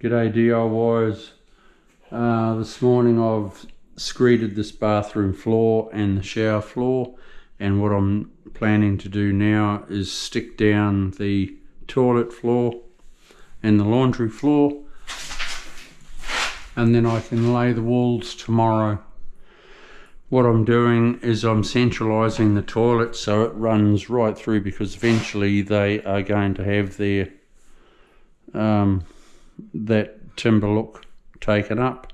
G'day DIYers. This morning I've screeded this bathroom floor and the shower floor, and what I'm planning to do now is stick down the toilet floor and the laundry floor, and then I can lay the walls tomorrow. What I'm doing is I'm centralising the toilet so it runs right through, because eventually they are going to have their that timber look taken up.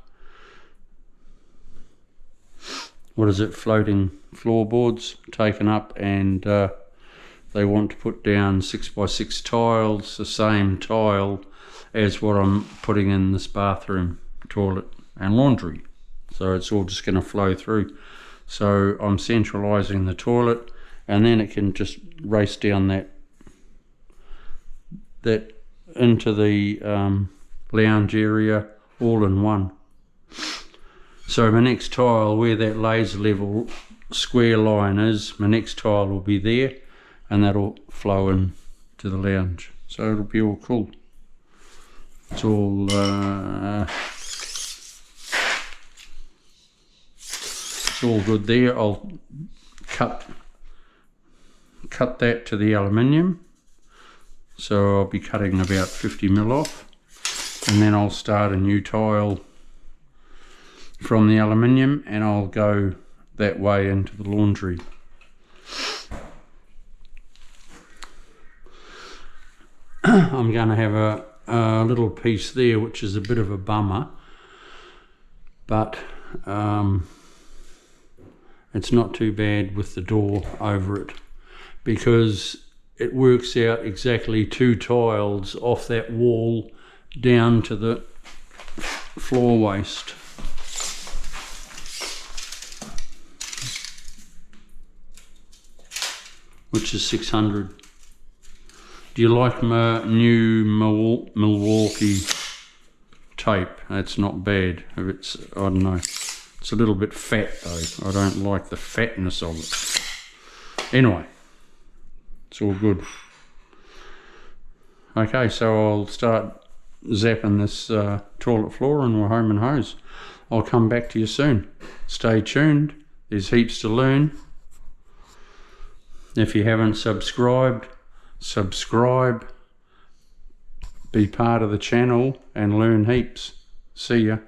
What is it? Floating floorboards taken up, and they want to put down 6x6 tiles, the same tile as what I'm putting in this bathroom, toilet and laundry. So it's all just going to flow through. So I'm centralising the toilet, and then it can just race down that into the lounge area all in one. So my next tile, where that laser level square line is, my next tile will be there, and that'll flow in to the lounge. So it'll be all cool. It's all good there. I'll cut that to the aluminium. So I'll be cutting about 50mm off, and then I'll start a new tile from the aluminium, and I'll go that way into the laundry. I'm going to have a little piece there which is a bit of a bummer, but it's not too bad with the door over it, because it works out exactly 2 tiles off that wall down to the floor waste. Which is 600. Do you like my new Milwaukee tape? That's not bad. If it's, I don't know, it's a little bit fat though. I don't like the fatness of it. Anyway, it's all good. Okay, so I'll start zapping this toilet floor, and we're home and hose. I'll come back to you soon. Stay tuned. There's heaps to learn. If you haven't subscribed, subscribe. Be part of the channel and learn heaps. See ya.